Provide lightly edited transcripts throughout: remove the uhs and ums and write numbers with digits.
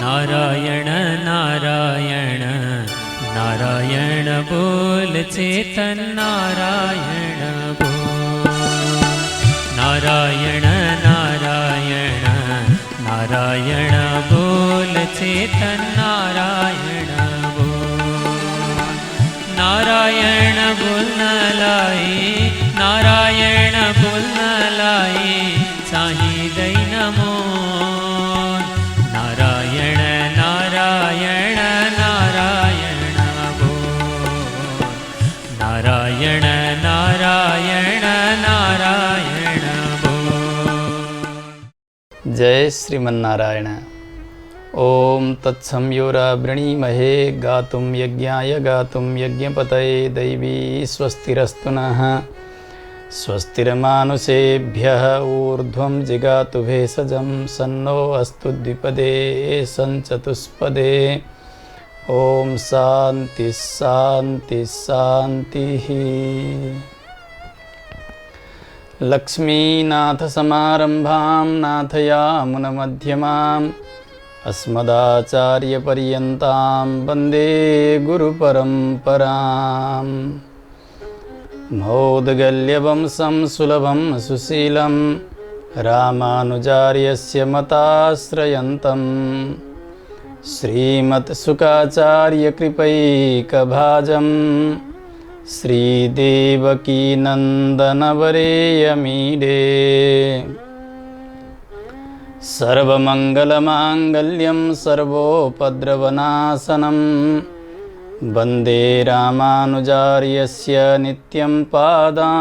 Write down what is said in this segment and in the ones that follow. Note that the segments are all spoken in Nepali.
नारायण नारायण नारायण बोल चेतन नारायण बोल। नारायण नारायण नारायण बोल चेतन नारायण बोल। नारायण बोल न लाई नारायण बोल न लाई साही दई नमो। नारायण नारायण नारायण बोल। नारायण नारायण नारायण बोल। जय श्रीमन्नारायण। ओम तत्संयोरावृणीमहे गातुं यज्ञाय गातुं यज्ञपतये दैवी स्वस्तिरस्तु नः। स्वस्तिर्मानुषेभ्यः ऊर्ध्वं जिगातु भेषजं सन्नो अस्तु द्विपदे सञ्चतुष्पदे। ओम शांति शांति शांतिः। लक्ष्मीनाथ समारंभां नाथयामुनमध्यमाम् अस्मदाचार्यपर्यन्तां वन्दे गुरुपरम्पराम्। मौद्गल्यवंशं सुलभं सुशीलं रामानुजार्यस्य मताश्रयन्तं श्रीमत्सुखाचार्यकृपैकभाजं श्रीदेवकीनन्दनवरेयमीडे। सर्वमङ्गलमाङ्गल्यं सर्वोपद्रवनाशनं वन्दे रामानुजार्यस्य नित्यं पादाम्बुजद्वयम्।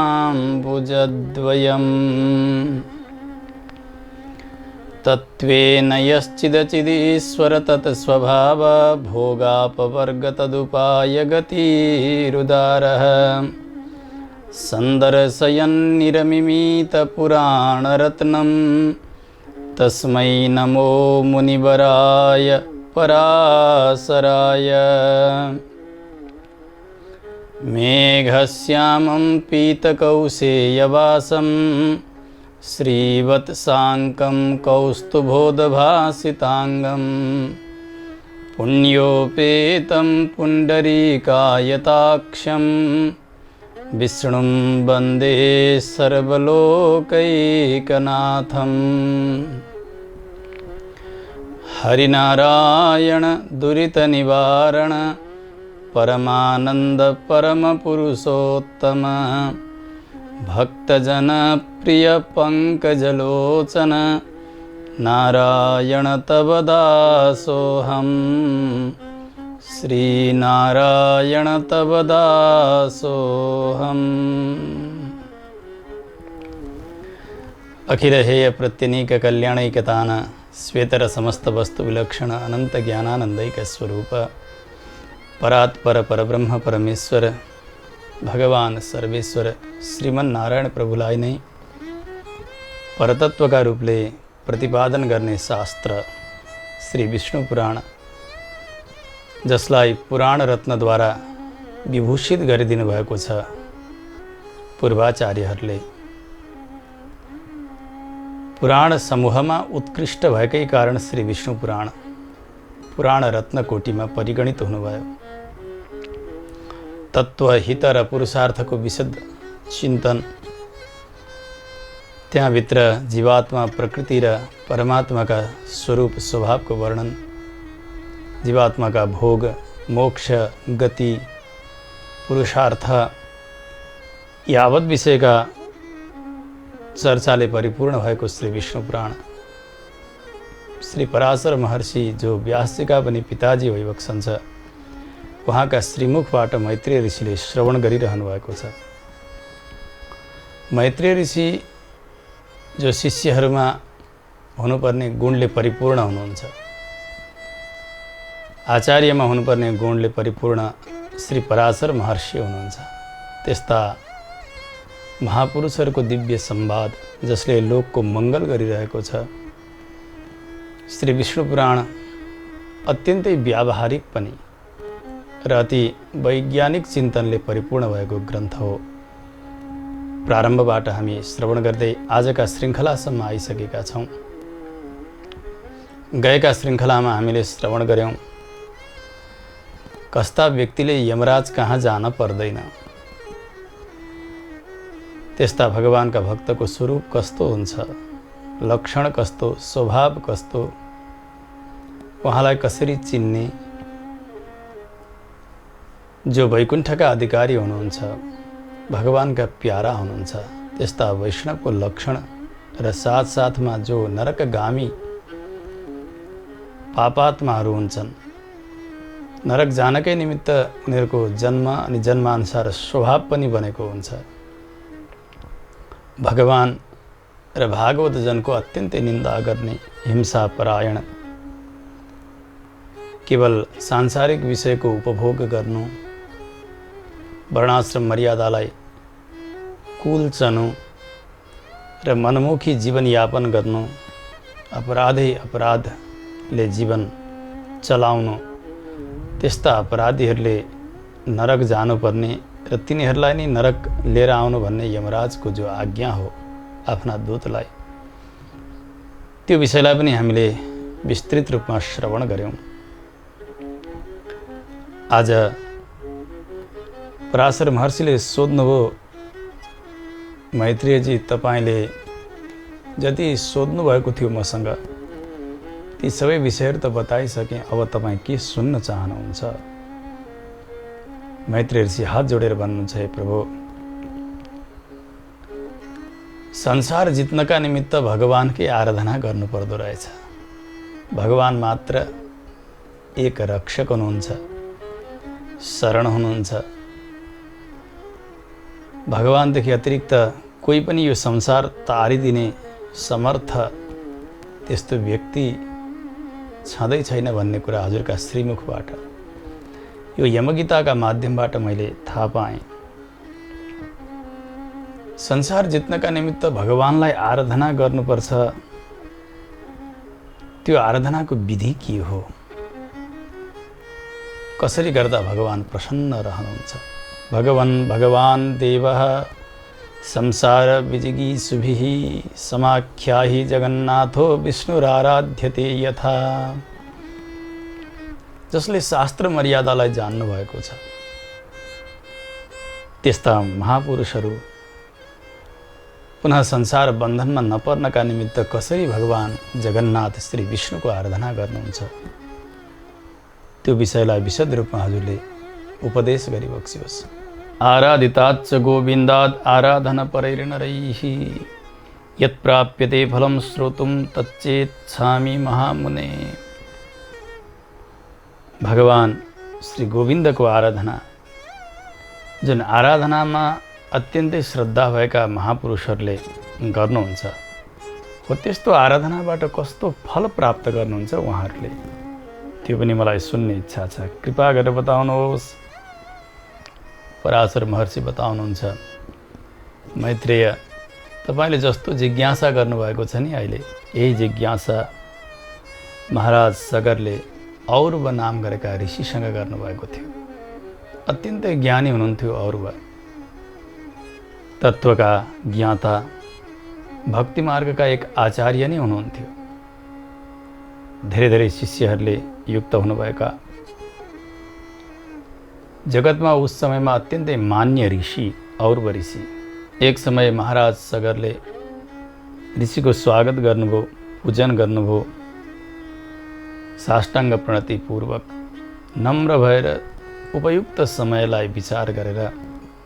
तत्त्वेन यश्चिदचिदीश्वर तत्स्वभाव भोगापवर्गतदुपायगतिरुदारः। सन्दर्शयन्निरमिमीतपुराणरत्नं तस्मै नमो मुनिवराय पराशराय। मेघश्यामं पीतकौशेयवासं श्रीवत्साङ्कं कौस्तुभोदभासिताङ्गं पुण्योपेतं पुण्डरीकायताक्षं विष्णुं वन्दे सर्वलोकैकनाथम्। हरिनारायण दुरितनिवारण परमानंद परमपुरुषोत्तम भक्तजनप्रिय पंकजलोचन नारायण तव दासोऽहम्। श्रीनारायण तव दासोऽहम्। अखिलहेय प्रत्यनीक कल्याणैकतान श्वेतर समस्त वस्तु विलक्षण अनंत ज्ञानानंदैक स्वरूप परात्पर परब्रह्म परमेश्वर भगवान सर्वेश्वर श्रीमन्नारायण प्रभुलाई नै परतत्वका रूपले प्रतिपादन गर्ने शास्त्र श्री विष्णु पुराण, जसलाई पुराण रत्नद्वारा विभूषित गरिदिनु भएको छ पूर्वाचार्यहरूले। पुराण समूहमा उत्कृष्ट भएकै कारण श्री विष्णु पुराण पुराण रत्न कोटीमा परिगणित हुनुभयो। तत्व हित र पुरुषार्थको विशद चिन्तन, त्यहाँभित्र जीवात्मा प्रकृति र परमात्माका स्वरूप स्वभावको वर्णन, जीवात्माका भोग मोक्ष गति पुरुषार्थ यावत विषयका चर्चाले परिपूर्ण भएको श्री विष्णु पुराण। श्री पराशर महर्षि जो व्यासजीका पनि पिताजी भइबक्सन्छ, उहाँका श्रीमुखबाट मैत्रेय ऋषिले श्रवण गरिरहनु भएको छ। मैत्रेय ऋषि जो शिष्यहरूमा हुनुपर्ने गुणले परिपूर्ण हुनुहुन्छ, आचार्यमा हुनुपर्ने गुणले परिपूर्ण श्री पराशर महर्षि हुनुहुन्छ। त्यस्ता महापुरुषहरूको दिव्य संवाद जसले लोकको मङ्गल गरिरहेको छ, श्री विष्णु पुराण अत्यन्तै व्यावहारिक पनि र अति वैज्ञानिक चिन्तनले परिपूर्ण भएको ग्रन्थ हो। प्रारम्भबाट हामी श्रवण गर्दै आजका श्रृङ्खलासम्म आइसकेका छौँ। गएका श्रृङ्खलामा हामीले श्रवण गऱ्यौँ कस्ता व्यक्तिले यमराज कहाँ जान पर्दैन। त्यस्ता भगवानका भक्तको स्वरूप कस्तो हुन्छ, लक्षण कस्तो, स्वभाव कस्तो, उहाँलाई कसरी चिन्ने। जो वैकुण्ठका अधिकारी हुनुहुन्छ, भगवानका प्यारा हुनुहुन्छ, त्यस्ता वैष्णवको लक्षण र साथसाथमा जो नरकगामी पापात्माहरू हुन्छन्, नरक जानकै निमित्त उनीहरूको जन्म अनि जन्मानुसार स्वभाव पनि बनेको हुन्छ। भगवान र भागवत जनको अत्यन्तै निन्दा गर्ने, हिंसा परायण, केवल सांसारिक विषयको उपभोग गर्नु, वर्णाश्रम मर्यादालाई कुल्चनु र मनमुखी जीवनयापन गर्नु, अपराधै अपराधले जीवन चलाउनु, त्यस्ता अपराधीहरूले नरक जानुपर्ने र तिनीहरूलाई नै नरक लिएर आउनु भन्ने यमराजको जो आज्ञा हो आफ्ना दूतलाई, त्यो विषयलाई पनि हामीले विस्तृत रूपमा श्रवण गऱ्यौँ। आज पराशर महर्षिले सोध्नुभयो, मैत्रेयजी तपाईँले जति सोध्नु भएको थियो मसँग ती सबै विषयहरू त बताइसकेँ, अब तपाईँ के सुन्न चाहनुहुन्छ। मैत्रेय ऋषि हात जोडेर भन्नुहुन्छ, हे प्रभु, संसार जित्नका निमित्त भगवानकै आराधना गर्नुपर्दो रहेछ। भगवान मात्र एक रक्षक हुनुहुन्छ, शरण हुनुहुन्छ। भगवानदेखि अतिरिक्त कोही पनि यो संसार तारिदिने समर्थ त्यस्तो व्यक्ति छँदै छैन भन्ने कुरा हजुरका श्रीमुखबाट, यो यमगीताका माध्यमबाट मैले थाहा पाएँ। संसार जित्नका निमित्त भगवानलाई आराधना गर्नुपर्छ। त्यो आराधनाको विधि के हो, कसरी गर्दा भगवान प्रसन्न रहनुहुन्छ। भगवान देवः संसार विजिगीषुभिः समाख्याहि जगन्नाथो विष्णुराराध्यते यथा। जसले शास्त्र मर्यादालाई जान्नु भएको छ, त्यस्ता महापुरुषहरू पुनः संसार बन्धनमा नपर्नका निमित्त कसरी भगवान जगन्नाथ श्री विष्णुको आराधना गर्नुहुन्छ, त्यो विषयलाई विशद रूपमा हजुरले उपदेश गरिबक्सियोस्। आराधिताच्च गोविन्दात् आराधन परैर्नरैः यत्प्राप्यते फलं श्रोतुं तच्चेच्छामि महामुने। भगवान श्री गोविन्दको आराधना, जुन आराधनामा अत्यन्तै श्रद्धा भएका महापुरुषहरूले गर्नुहुन्छ, हो त्यस्तो आराधनाबाट कस्तो फल प्राप्त गर्नुहुन्छ उहाँहरूले, त्यो पनि मलाई सुन्ने इच्छा छ। कृपा गरेर बताउनुहोस्। पराशर महर्षि बताउनुहुन्छ, मैत्रेय, तपाईँले जस्तो जिज्ञासा गर्नुभएको छ नि अहिले, यही जिज्ञासा महाराज सगरले औरव नाम गरेका ऋषिसँग गर्नुभएको थियो। अत्यन्तै ज्ञानी हुनुहुन्थ्यो औरव, तत्त्वका ज्ञाता, भक्ति मार्गका एक आचार्य नै हुनुहुन्थ्यो। धेरै धेरै शिष्यहरूले युक्त हुनुभएका, जगतमा उस समयमा अत्यन्तै मान्य ऋषि औरव ऋषि। एक समय महाराज सगरले ऋषिको स्वागत गर्नुभयो, पूजन गर्नुभयो। साष्टाङ्ग प्रणतिपूर्वक नम्र भएर उपयुक्त समयलाई विचार गरेर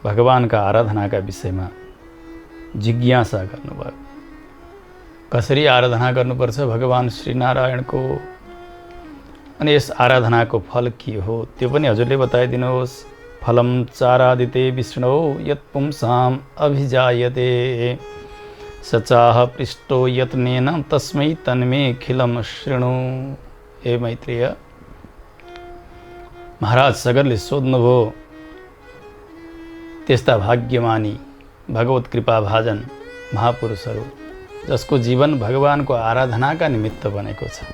भगवानका आराधनाका विषयमा जिज्ञासा गर्नुभयो। कसरी आराधना गर्नुपर्छ भगवान श्रीनारायणको, अनि यस आराधनाको फल के हो त्यो पनि हजुरले बताइदिनुहोस्। फलं चारादिते विष्णो यत् पुंसाम् अभिजायते सचाह पृष्टो यत्नेन तस्मै तन्मे खिलं शृणु। हे मैत्रेय, महाराज सगरले सोध्नुभयो, त्यस्ता भाग्यमानी भगवत कृपा भाजन महापुरुषहरू जसको जीवन भगवानको आराधनाका निमित्त बनेको छ,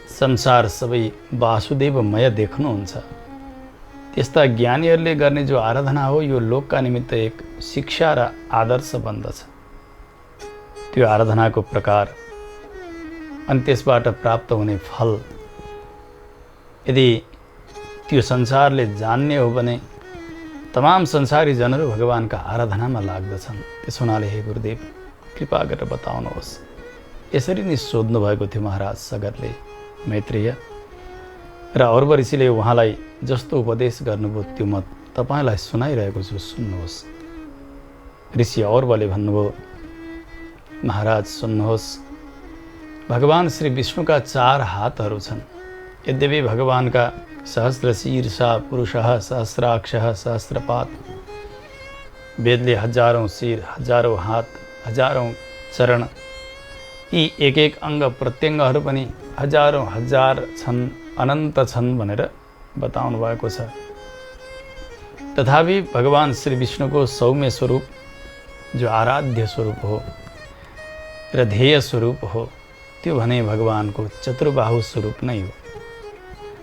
संसार सबै वासुदेवमय देख्नुहुन्छ, त्यस्ता ज्ञानीहरूले गर्ने जो आराधना हो यो लोकका निमित्त एक शिक्षा र आदर्श बन्दछ। त्यो आराधनाको प्रकार अनि त्यसबाट प्राप्त हुने फल यदि त्यो संसारले जान्ने हो भने तमाम संसारी जनहरू भगवानका आराधनामा लाग्दछन्। त्यसो हुनाले हे गुरुदेव कृपा गरेर बताउनुहोस्। यसरी नै सोध्नु भएको थियो महाराज सगरले मैत्रेय र औरव ऋषिले उहाँलाई जस्तो उपदेश गर्नुभयो त्यो म तपाईँलाई सुनाइरहेको छु, सुन्नुहोस्। ऋषि औरवले भन्नुभयो, महाराज सुन्नुहोस्, भगवान श्री विष्णुका 4 हातहरू छन्। यद्यपि भगवानका सहस्र शीर्षा पुरुषः सहस्राक्षः सहस्रपात, वेदले हजारौं शिर, हजारौं हात, हजारौं चरण, यी एक एक अङ्ग प्रत्यङ्गहरू पनि हजारौं हजार छन्, अनन्त छन् भनेर बताउनु भएको छ। तथापि भगवान श्री विष्णुको सौम्य स्वरूप जो आराध्य स्वरूप हो र ध्येय स्वरूप हो त्यो भने भगवानको चतुर्बाहु स्वरूप नै हो।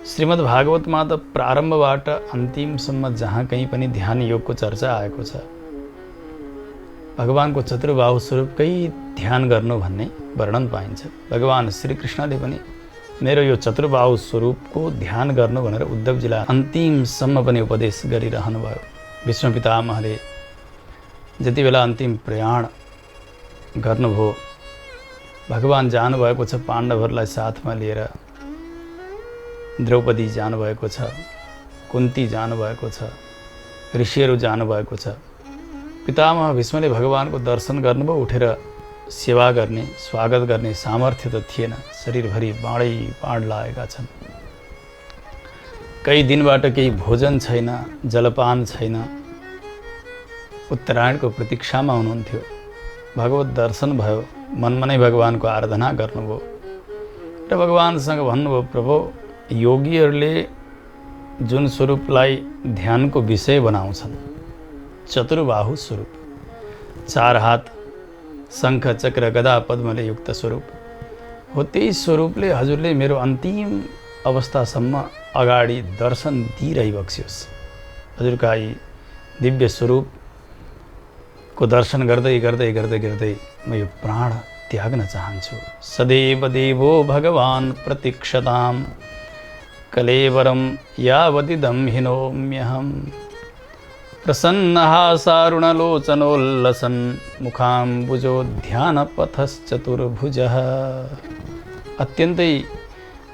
श्रीमद् भागवतमा त प्रारम्भबाट अन्तिमसम्म जहाँ कहीँ पनि ध्यान योगको चर्चा आएको छ। भगवानको चतुर्बाहु स्वरूपकै ध्यान गर्नु भन्ने वर्णन पाइन्छ। भगवान श्रीकृष्णले पनि मेरो यो चतुर्बाहु स्वरूपको ध्यान गर्नु भनेर उद्धवजीलाई अन्तिमसम्म पनि उपदेश गरिरहनु भयो। विष्णु पितामहले जति बेला अन्तिम प्रयाण गर्नुभयो, भगवान जानुभएको छ पाण्डवहरूलाई साथमा लिएर, द्रौपदी जानुभएको छ, कुन्ती जानुभएको छ, ऋषिहरू जानुभएको छ। पितामह भीष्मले भगवानको दर्शन गर्नुभयो, उठेर सेवा गर्ने स्वागत गर्ने सामर्थ्य त थिएन, शरीरभरि बाँडै बाँड लागेका छन्। कई दिनबाट केही भोजन छैन, जलपान छैन, उत्तरायणको प्रतीक्षामा हुनुहुन्थ्यो। भगवत दर्शन भयो, मनमा नै भगवानको आराधना गर्नुभयो र भगवानसँग भन्नुभयो, प्रभु योगीहरूले जुन स्वरूपलाई ध्यानको विषय बनाउँछन्, चतुर्बाहु स्वरूप, 4 हात, शङ्ख चक्र गदा पद्मले युक्त स्वरूप हो, त्यही स्वरूपले हजुरले मेरो अन्तिम अवस्थासम्म अगाडि दर्शन दिइरहिबक्सियोस्। हजुरका यी दिव्य स्वरूपको दर्शन गर्दै गर्दै गर्दै गर्दै म यो प्राण त्याग्न चाहन्छु। सदैव देवो भगवान् प्रतीक्षतां कलेवरं यावदिदं हिनोम्यहम्। प्रसन्नहासारुणलोचनोल्लसन् मुखाम्बुजोध्यानपथश्चतुर्भुजः। अत्यन्तै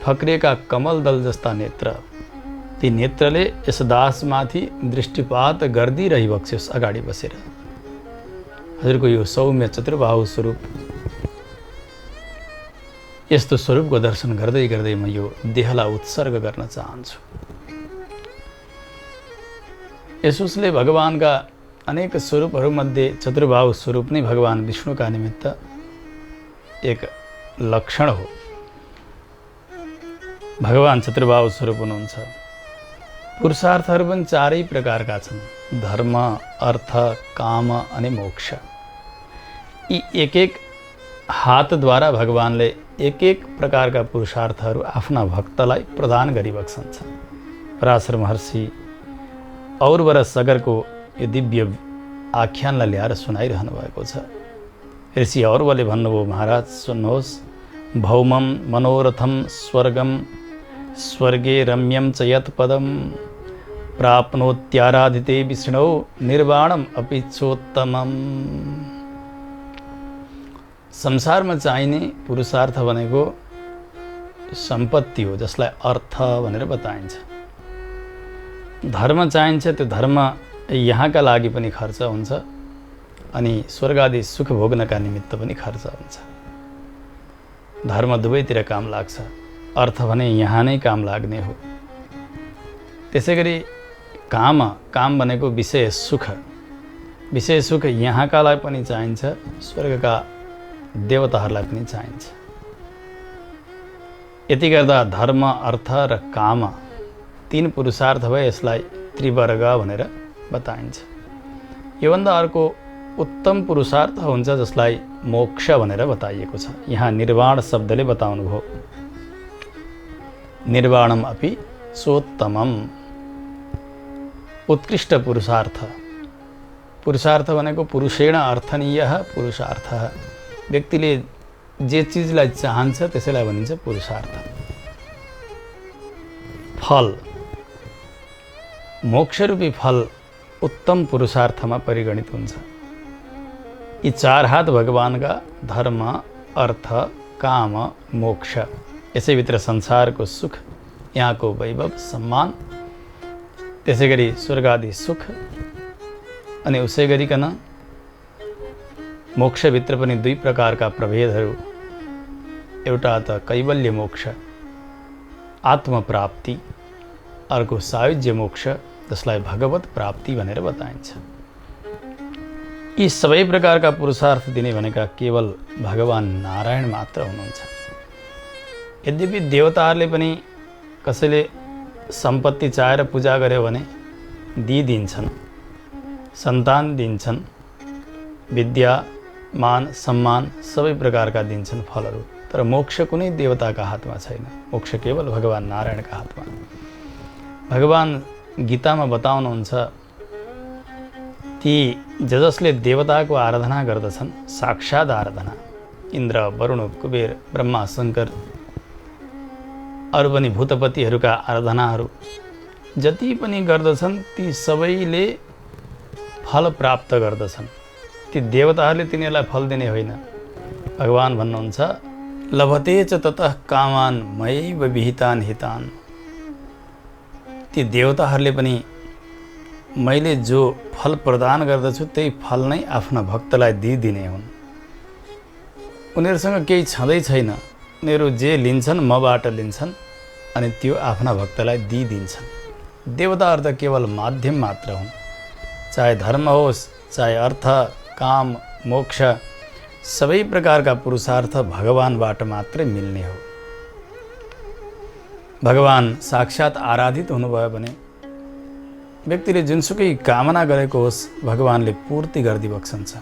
फक्रिएका कमलदल जस्ता नेत्र, ती नेत्रले यस दासमाथि दृष्टिपात गरिदिइरहिबक्सियोस् अगाडि बसेर। हजुरको यो सौम्य चतुर्बाहु स्वरूप, यस्तो स्वरूपको दर्शन गर्दै गर्दै म यो देहलाई उत्सर्ग गर्न चाहन्छु। यसोसले भगवानका अनेक स्वरूपहरूमध्ये चतुर्बाहु स्वरूप नै भगवान विष्णुका निमित्त एक लक्षण हो। भगवान चतुर्बाहु स्वरूप हुनुहुन्छ। पुरुषार्थहरू पनि 4 प्रकारका छन्, धर्म, अर्थ, काम अनि मोक्ष। यी एक एक हातद्वारा भगवानले एक एक प्रकारका पुरुषार्थहरू आफ्ना भक्तलाई प्रदान गरिबक्सन्छ। पराशर महर्षि औरवर सगरको यो दिव्य आख्यानलाई ल्याएर सुनाइरहनु भएको छ। ऋषि औरवले भन्नुभयो, महाराज सुन्नुहोस्, भौमं मनोरथं स्वर्गं स्वर्गे रम्यं च यत् पदं प्राप्नोत्याराधिते विष्णौ निर्वाणम् अपि चोत्तमम्। संसारमा चाहिने पुरुषार्थ भनेको सम्पत्ति हो, जसलाई अर्थ भनेर बताइन्छ। धर्म चाहिन्छ, त्यो धर्म यहाँका लागि पनि खर्च हुन्छ अनि स्वर्ग आदि सुख भोग्नका निमित्त पनि खर्च हुन्छ। धर्म दुवैतिर काम लाग्छ, अर्थ भने यहाँ नै काम लाग्ने हो। त्यसैगरी काम भनेको विषय सुख, विषय सुख यहाँकालाई पनि चाहिन्छ, स्वर्गका देवताहरूलाई पनि चाहिन्छ। यति गर्दा धर्म, अर्थ र काम 3 पुरुषार्थ भए यसलाई त्रिवर्ग भनेर बताइन्छ। योभन्दा अर्को उत्तम पुरुषार्थ हुन्छ जसलाई मोक्ष भनेर बताइएको छ। यहाँ निर्वाण शब्दले बताउनु भयो, निर्वाणम अपि सोत्तमम, उत्कृष्ट पुरुषार्थ। पुरुषार्थ भनेको पुरुषेण अर्थनीय पुरुषार्थ। व्यक्तिले जे चिजलाई चाहन्छ त्यसैलाई भनिन्छ पुरुषार्थ। फल, मोक्षरूपी फल उत्तम पुरुषार्थमा परिगणित हुन्छ। यी चार हात भगवानका धर्म, अर्थ, काम, मोक्ष, यसैभित्र संसारको सुख, यहाँको वैभव, सम्मान, त्यसै गरी स्वर्ग आदि सुख, अनि उसै गरिकन मोक्षभित्र पनि दुई प्रकारका प्रभेदहरू, एउटा त कैवल्य मोक्ष आत्मप्राप्ति, अर्को सायुज्य मोक्ष जसलाई भगवत प्राप्ति भनेर बताइन्छ। यी सबै प्रकारका पुरुषार्थ दिने भनेका केवल भगवान नारायण मात्र हुनुहुन्छ। यद्यपि देवताहरूले पनि कसैले सम्पत्ति चाहेर पूजा गर्यो भने दिइदिन्छन्, सन्तान दिन्छन्, विद्या, मान, सम्मान सबै प्रकारका दिन्छन् फलहरू, तर मोक्ष कुनै देवताका हातमा छैन। मोक्ष केवल भगवान नारायणका हातमा। भगवान गीतामा बताउनुहुन्छ, ती जसले देवताको आराधना गर्दछन्, साक्षात् आराधना, इन्द्र, वरुण, कुबेर, ब्रह्मा, शङ्कर, अरू पनि भूतपतिहरूका आराधनाहरू जति पनि गर्दछन् ती सबैले फल प्राप्त गर्दछन्। ती देवताहरूले तिनीहरूलाई फल दिने होइन। भगवान भन्नुहुन्छ, लभते च ततः कामान मयैव विहितान हितान। ती देवताहरूले पनि मैले जो फल प्रदान गर्दछु त्यही फल नै आफ्ना भक्तलाई दिइदिने हुन्। उनीहरूसँग केही छँदै छैन, उनीहरू जे लिन्छन् मबाट लिन्छन् अनि त्यो आफ्ना भक्तलाई दिइदिन्छन्। देवताहरू त केवल माध्यम मात्र हुन्। चाहे धर्म होस्, चाहे अर्थ, काम, मोक्ष, सबै प्रकारका पुरुषार्थ भगवानबाट मात्रै मिल्ने हो। भगवान साक्षात् आराधित हुनुभयो भने व्यक्तिले जुनसुकै कामना गरेको होस् भगवानले पूर्ति गरिदिबक्सन्छ।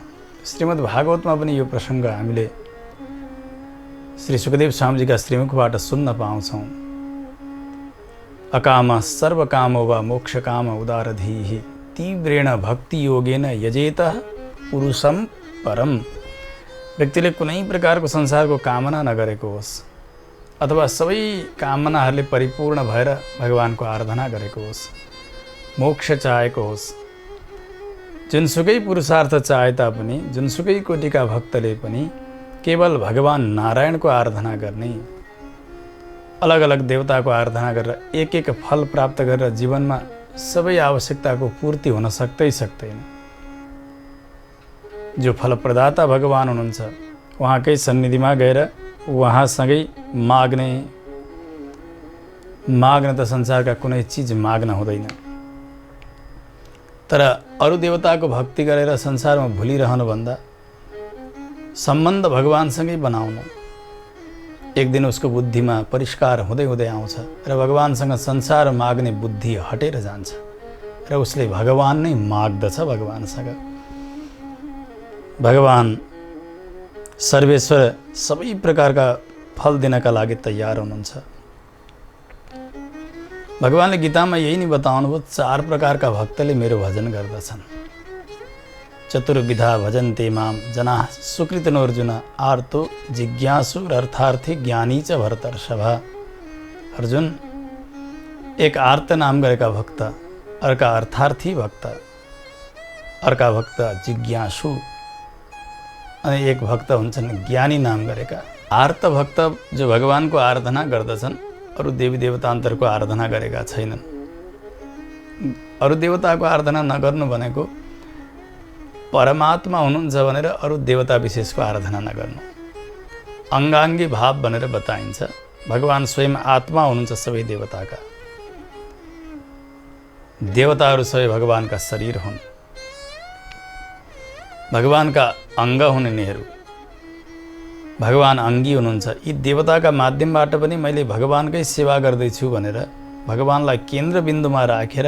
श्रीमद् भागवतमा पनि यो प्रसङ्ग हामीले श्री सुखदेव स्वामीजीका श्रीमुखबाट सुन्न पाउँछौँ। अकाम सर्वकामो वा मोक्षकाम उदारधीः तीव्रेण भक्ति योगेन यजेत पुरुषम परम। व्यक्तिले कुनै प्रकारको संसारको कामना नगरेको होस् अथवा सबै कामनाहरूले परिपूर्ण भएर भगवानको आराधना गरेको होस्, मोक्ष चाहेको होस्, जुनसुकै पुरुषार्थ चाहे तापनि जुनसुकै कोटिका भक्तले पनि केवल भगवान नारायणको आराधना गर्ने, अलग अलग देवताको आराधना गरेर एक एक फल प्राप्त गरेर जीवनमा सबै आवश्यकताको पूर्ति हुन सक्दैन। जो फल प्रदाता भगवान हुनुहुन्छ उहाँकै सन्निधिमा गएर उहाँसँगै माग्ने त संसारका कुनै चिज माग्न हुँदैन। तर अरू देवताको भक्ति गरेर संसारमा भुलिरहनुभन्दा सम्बन्ध भगवानसँगै बनाउनु। एक दिन उसको बुद्धिमा परिष्कार हुँदै हुँदै आउँछ र भगवानसँग संसार माग्ने बुद्धि हटेर जान्छ र उसले भगवान नै माग्दछ भगवानसँग। भगवान सर्वेश्वर सबै प्रकारका फल दिनका लागि तयार हुनुहुन्छ। भगवानले गीतामा यही नै बताउनुभयो, चार प्रकारका भक्तले मेरो भजन गर्दछन्। चतुर्विधा भजन्ते माम जनाः सुकृतिनो अर्जुन आर्तो जिज्ञासु अर्थार्थी ज्ञानी च भरतर्षभ। अर्जुन, एक आर्त नाम गरेका भक्त, अर्का अर्थार्थी भक्त, अर्का भक्त जिज्ञासु अनि एक भक्त हुन्छन् ज्ञानी नाम गरेका। आर्त भक्त जो भगवानको आराधना गर्दछन्, अरू देवी देवतान्तरको आराधना गरेका छैनन्। अरू देवताको आराधना नगर्नु भनेको परमात्मा हुनुहुन्छ भनेर अरू देवता विशेषको आराधना नगर्नु। अङ्गाङ्गी भाव भनेर बताइन्छ। भगवान स्वयं आत्मा हुनुहुन्छ सबै देवताका। देवताहरू सबै भगवानका शरीर हुन्, भगवानका अङ्ग हुन् यिनीहरू। भगवान अङ्गी हुनुहुन्छ। यी देवताका माध्यमबाट पनि मैले भगवानकै सेवा गर्दैछु भनेर भगवानलाई केन्द्रबिन्दुमा राखेर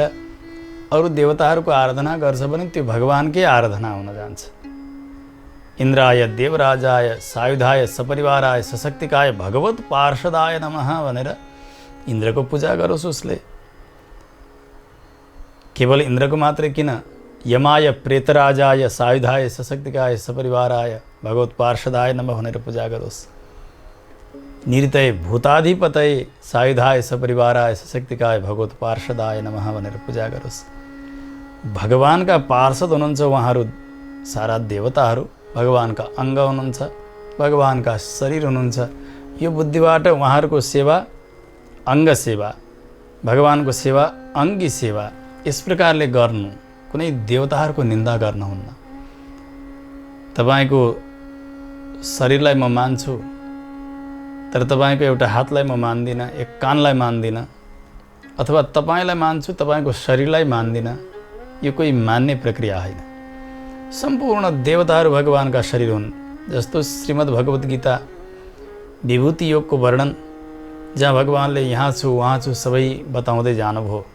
अरू देवताहरूको आराधना गर्छ भने त्यो भगवानकै आराधना हुन जान्छ। इन्द्राय देवराजाय सायुधाय सपरिवाराय सशक्तिकाय भगवत पार्षदाय नमः भनेर इन्द्रको पूजा गरोस् उसले। केवल इन्द्रको मात्रै किन, यमाय प्रेतराजाय सायुधाय सशक्तिकाय सपरिवाराय भगवत पार्षदाय नमः भनेर पूजा गरोस्। निरतय भूताधिपतय सायुधाय सपरिवाराय सशक्तिकाय भगवत पार्षदाय नमः भनेर पूजा गरोस्। भगवानका पार्षद हुनुहुन्छ उहाँहरू, सारा देवताहरू भगवानका अङ्ग हुनुहुन्छ, भगवानका शरीर हुनुहुन्छ। यो बुद्धिबाट उहाँहरूको सेवा अङ्ग सेवा, भगवानको सेवा अङ्गी सेवा, यस प्रकारले गर्नु कुनै देवताहरूको निन्दा गर्न हुन्न। तपाईँको शरीरलाई म मान्छु, तर तपाईँको एउटा हातलाई म मान्दिनँ, एक कानलाई मान्दिनँ, अथवा तपाईँलाई मान्छु तपाईँको शरीरलाई मान्दिनँ, यो कोही मान्ने प्रक्रिया होइन। सम्पूर्ण देवताहरू भगवानका शरीर हुन्। जस्तो श्रीमद् भगवत गीता विभूति योगको वर्णन, जहाँ भगवानले यहाँ छु वहाँ छु सबै बताउँदै जानुभयो।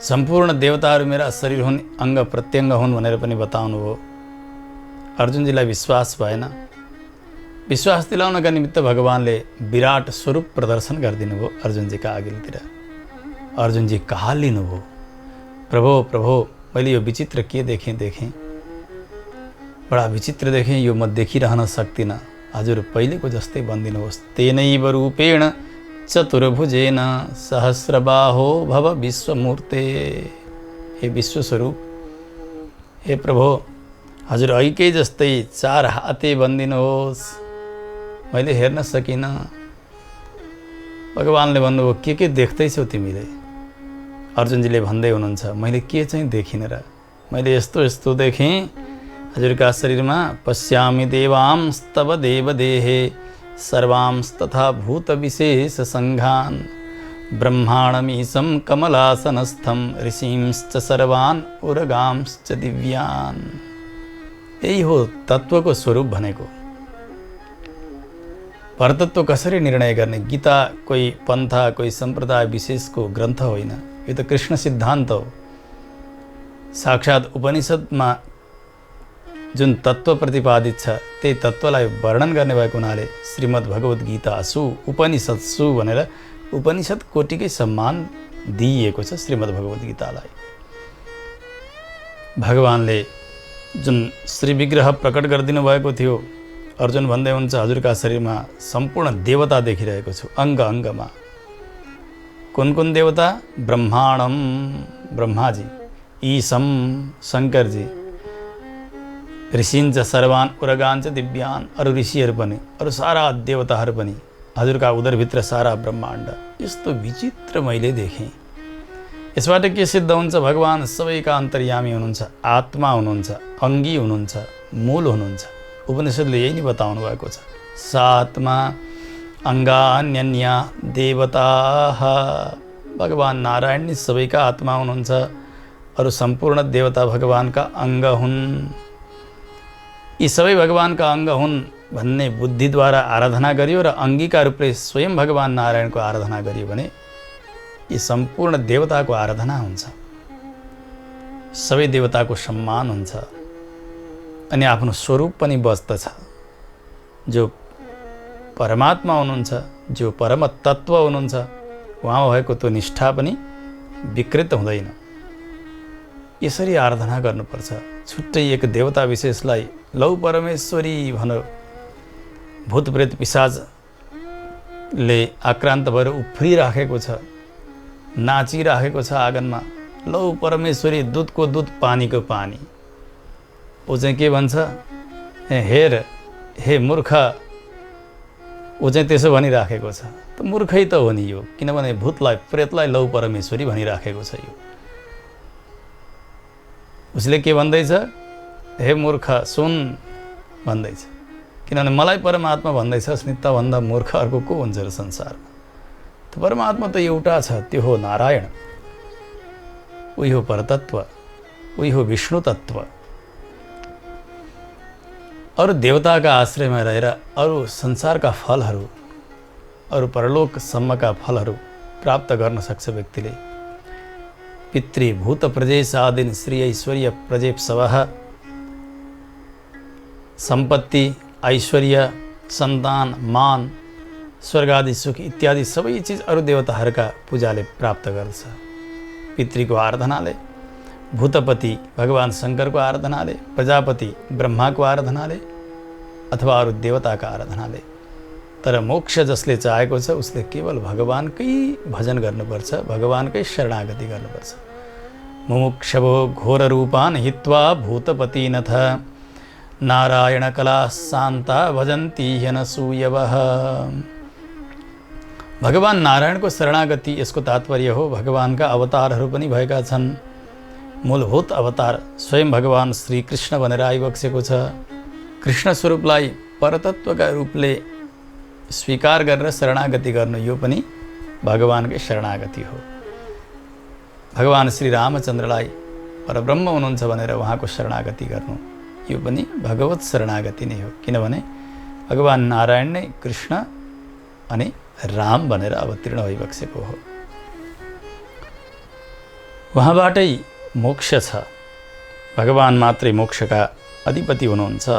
सम्पूर्ण देवताहरू मेरा शरीर हुन्, अङ्ग प्रत्यङ्ग हुन् भनेर पनि बताउनुभयो। अर्जुनजीलाई विश्वास भएन। विश्वास दिलाउनका निमित्त भगवानले विराट स्वरूप प्रदर्शन गरिदिनु भयो अर्जुनजीका अघिल्तिर। अर्जुनजी कहाँ लिनुभयो, प्रभो प्रभो मैले यो विचित्र के देखेँ, बडा विचित्र देखेँ, यो म देखिरहन सक्दिनँ। हजुर पहिलेको जस्तै बनिदिनुहोस्। तेनैव रूपेण चतुर्भुजेन सहस्रबाहो भव विश्वमूर्ते। हे विश्वस्वरूप, हे प्रभो हजुर ऐकै जस्तै 4 हाते बनिदिनुहोस्। मैले हेर्न सकिनँ। भगवानले भन्नुभयो के देख्दैछौ तिमीले? अर्जुनजीले भन्दै हुनुहुन्छ मैले के चाहिँ देखिनँ र, मैले यस्तो यस्तो देखेँ हजुरका शरीरमा। पश्यामि देवांस्तव देवदेहे सर्वांस्तथा भूतविशेष सङ्घान् ब्रह्माणमीशं कमलासनस्थं ऋषींश्च सर्वान् उरगांश्च दिव्यान्। यही हो तत्त्वको स्वरूप भनेको। परतत्व कसरी निर्णय गर्ने? गीता कोही पन्था कोही सम्प्रदाय विशेषको ग्रन्थ होइन, यो त कृष्ण सिद्धान्त हो। साक्षात् उपनिषदमा जुन तत्त्व प्रतिपादित छ त्यही तत्त्वलाई वर्णन गर्ने भएको हुनाले श्रीमद् भगवत गीतासु उपनिषत्सु भनेर उपनिषद कोटिकै सम्मान दिइएको छ श्रीमद् भगवत गीतालाई। भगवानले जुन श्री विग्रह प्रकट गरिदिनु भएको थियो, अर्जुन भन्दै हुन्छ हजुरका शरीरमा सम्पूर्ण देवता देखिरहेको छु अङ्ग अङ्गमा। कुन कुन देवता? ब्रह्माणम ब्रह्माजी, ईशम शङ्करजी, ऋषिञ्च सर्वान् उरगाञ्च दिव्यान्, अरू ऋषिहरू पनि, अरू सारा देवताहरू पनि, हजुरका उदरभित्र सारा ब्रह्माण्ड। यस्तो विचित्र मैले देखेँ। यसबाट के सिद्ध हुन्छ? भगवान सबैका अन्तर्यामी हुनुहुन्छ, आत्मा हुनुहुन्छ, अङ्गी हुनुहुन्छ, मूल हुनुहुन्छ। उपनिषदले यही नै बताउनु भएको छ। सात्मा अङ्गान्यन्या देवताः। भगवान नारायण नै सबैका आत्मा हुनुहुन्छ, अरू सम्पूर्ण देवता भगवानका अङ्ग हुन्। यी सबै भगवानका अङ्ग हुन् भन्ने बुद्धिद्वारा आराधना गरियो र अङ्गीका रूपले स्वयं भगवान नारायणको आराधना गरियो भने यी सम्पूर्ण देवताको आराधना हुन्छ, सबै देवताको सम्मान हुन्छ, अनि आफ्नो स्वरूप पनि बस्दछ। जो परमात्मा हुनुहुन्छ, जो परम तत्त्व हुनुहुन्छ, उहाँ भएको त्यो निष्ठा पनि विकृत हुँदैन। यसरी आराधना गर्नुपर्छ। छुट्टै एक देवता विशेषलाई लौ परमेश्वरी भनेर भूतप्रेत पिशाचले आक्रान्त भएर उफ्रिराखेको छ, नाचिराखेको छ आँगनमा। लौ परमेश्वरी, दुधको दुध पानीको पानी। ऊ चाहिँ के भन्छ? हेर हे मूर्ख, ऊ चाहिँ त्यसो भनिराखेको छ। त मूर्खै त हो नि यो, किनभने भूतलाई प्रेतलाई लौ परमेश्वरी भनिराखेको छ यो। उसले के भन्दैछ? हे मूर्ख सुन भन्दैछ। किनभने मलाई परमात्मा भन्दैछस् नि, तभन्दा मूर्ख अर्को को हुन्छ र संसारमा? त परमात्मा त एउटा छ, त्यो हो नारायण। उही हो परतत्व, उही हो विष्णु तत्त्व। अरू देवताका आश्रयमा रहेर अरू संसारका फलहरू, अरू परलोकसम्मका फलहरू प्राप्त गर्न सक्छ व्यक्तिले। पितृभूत प्रजेशादीन श्री ऐश्वर्य प्रजेप्सवः। सम्पत्ति, ऐश्वर्य, सन्तान, मान, स्वर्ग आदि सुख इत्यादि सबै चिज अरू देवताहरूका पूजाले प्राप्त गर्छ। पितृको आराधनाले, भूतपति भगवान शङ्करको आराधनाले, प्रजापति ब्रह्माको आराधनाले, अथवा अरू देवताका आराधनाले तर मोक्ष जसले चाहेको छ उसले केवल भगवानकै भजन गर्नुपर्छ, भगवानकै शरणागति गर्नुपर्छ। मुमुक्षवो घोर रूपान् हित्वा भूतपतिनथ नारायण कला शान्ता भजन्ति ह्यनसूयवः। भगवान नारायणको शरणागति यसको तात्पर्य हो भगवानका अवतारहरू पनि भएका छन्। मूलभूत अवतार स्वयं भगवान श्री कृष्ण भनेर आइबक्सेको छ। कृष्ण स्वरूपलाई परतत्वका रूपले स्वीकार गरेर शरणागति गर्नु यो पनि भगवानकै शरणागति हो। भगवान श्री रामचन्द्रलाई परब्रह्म हुनुहुन्छ भनेर उहाँको शरणागति गर्नु यो पनि भगवत शरणागति नै हो। किनभने भगवान नारायण नै कृष्ण अनि राम भनेर अवतीर्ण भइबक्सेको हो। उहाँबाटै मोक्ष छ। भगवान मात्रै मोक्षका अधिपति हुनुहुन्छ।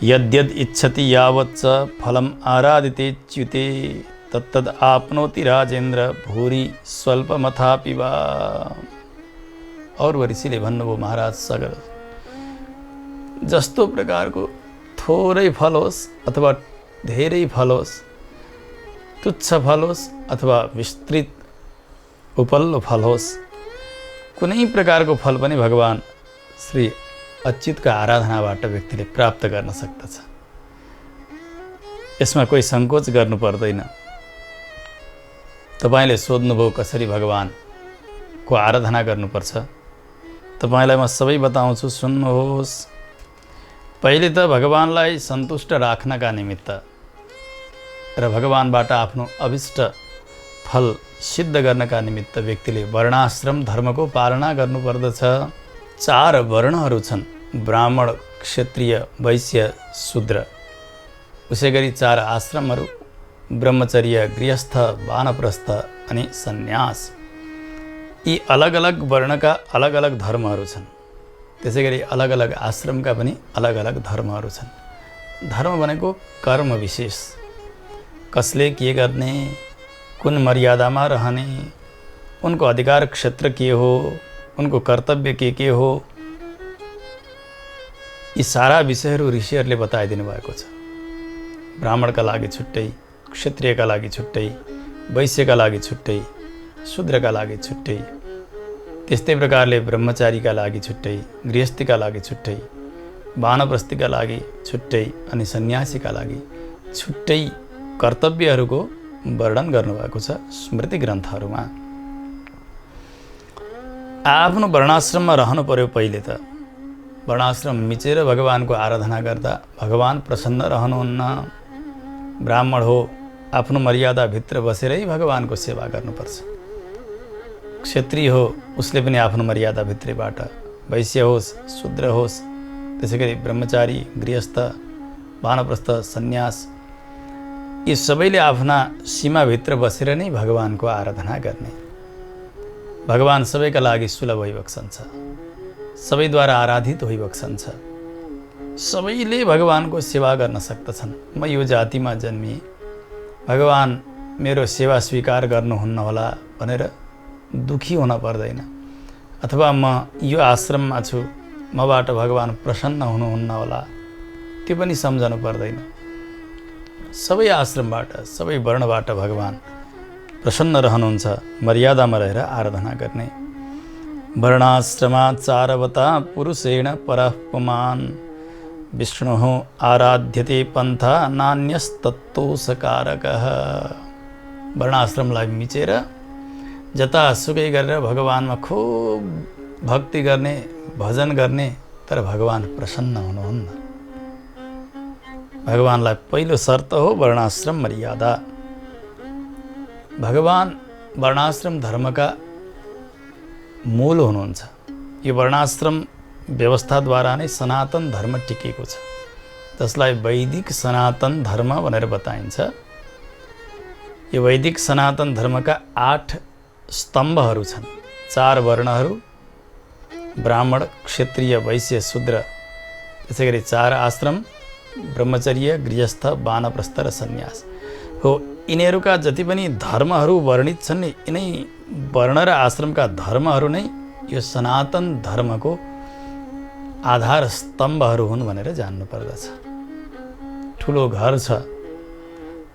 यद्यद् इच्छति यावत् च फलम् आराधिते च्युते तत्तद् आपनोति राजेन्द्र भूरि स्वल्पमथापि वा। और ऋषिले भन्नुभयो महाराज सगर जस्तो प्रकारको थोरै फल होस् अथवा धेरै फल होस्, तुच्छ फल होस् अथवा विस्तृत उपल्लो फल होस्, कुनै प्रकारको फल पनि भगवान श्री अच्युतका आराधनाबाट व्यक्तिले प्राप्त गर्न सक्दछ। यसमा कोही सङ्कोच गर्नु पर्दैन। तपाईले सोध्नुभयो कसरी भगवानको आराधना गर्नुपर्छ। तपाईलाई म सबै बताउँछु, सुन्नुहोस्। पहिले त भगवानलाई सन्तुष्ट राख्नका निमित्त र भगवानबाट आफ्नो अभिष्ट फल सिद्ध गर्नका निमित्त व्यक्तिले वर्णाश्रम धर्मको पालना गर्नुपर्दछ। 4 वर्णहरू छन्, ब्राह्मण, क्षत्रिय, वैश्य, शूद्र। उसै गरी 4 आश्रमहरू, ब्रह्मचर्य, गृहस्थ, वानप्रस्थ अनि सन्यास। यी अलग अलग वर्णका अलग अलग धर्महरू छन्। त्यसै गरी अलग अलग आश्रमका पनि अलग अलग धर्महरू छन्। धर्म भनेको कर्म विशेष, कसले के गर्ने, कुन मर्यादामा रहने, उनको अधिकार क्षेत्र के हो, उनको कर्तव्य के हो, यी सारा विषयहरू ऋषिहरूले बताइदिनु भएको छ। ब्राह्मणका लागि छुट्टै, क्षत्रियका लागि छुट्टै, वैश्यका लागि छुट्टै, शूद्रका लागि छुट्टै, त्यस्तै प्रकारले ब्रह्मचारीका लागि छुट्टै, गृहस्थीका लागि छुट्टै, वानप्रस्थीका लागि छुट्टै अनि सन्यासीका लागि छुट्टै कर्तव्यहरूको वर्णन गर्नुभएको छ स्मृति ग्रन्थहरूमा। आफ्नो वर्णाश्रममा रहनु पर्यो। पहिले त वर्णाश्रम मिचेर भगवानको आराधना गर्दा भगवान प्रसन्न रहनुहुन्न। ब्राह्मण हो, आफ्नो मर्यादाभित्र बसेरै भगवानको सेवा गर्नुपर्छ। क्षत्रिय हो, उसले पनि आफ्नो मर्यादाभित्रबाट, वैश्य होस्, शूद्र होस्, त्यसै गरी ब्रह्मचारी, गृहस्थ, वानप्रस्थ, सन्यास, यी सबैले आफ्ना सीमाभित्र बसेर नै भगवानको आराधना गर्ने। भगवान सबैका लागि सुलभ भइबक्सन्छ, सबैद्वारा आराधित भइबक्सन्छ। सबैले भगवानको सेवा गर्न सक्दछन्। म यो जातिमा जन्मिएँ, भगवान मेरो सेवा स्वीकार गर्नुहुन्न होला भनेर दुखी हुन पर्दैन। अथवा म यो आश्रममा छु, मबाट भगवान प्रसन्न हुनुहुन्न होला, त्यो पनि सम्झनु पर्दैन। सबै आश्रमबाट, सबै वर्णबाट भगवान प्रसन्न रहनुहुन्छ। मर्यादामा रहेर आराधना गर्ने। वर्णाश्रमाचारवता पुरुषेण परः पुमान् विष्णुः आराध्यते पन्था नान्यस्तत्तोषकारकः। वर्णाश्रमलाई मिचेर जतासुकै गरेर भगवानमा खुब भक्ति गर्ने, भजन गर्ने, तर भगवान प्रसन्न हुनुहुन्न। भगवानलाई पहिलो शर्त हो वर्णाश्रम मर्यादा। भगवान वर्णाश्रम धर्मका मूल हुनुहुन्छ। यो वर्णाश्रम व्यवस्थाद्वारा नै सनातन धर्म टिकेको छ, जसलाई वैदिक सनातन धर्म भनेर बताइन्छ। यो वैदिक सनातन धर्मका 8 स्तम्भहरू छन्। 4 वर्णहरू, ब्राह्मण, क्षत्रिय, वैश्य, शूद्र, त्यसै गरी 4 आश्रम, ब्रह्मचर्य, गृहस्थ, वानप्रस्थ र सन्यास हो। यिनीहरूका जति पनि धर्महरू वर्णित छन् नि, यिनै वर्ण र आश्रमका धर्महरू नै यो सनातन धर्मको आधार स्तम्भहरू हुन् भनेर जान्नु पर्दछ। ठुलो घर छ,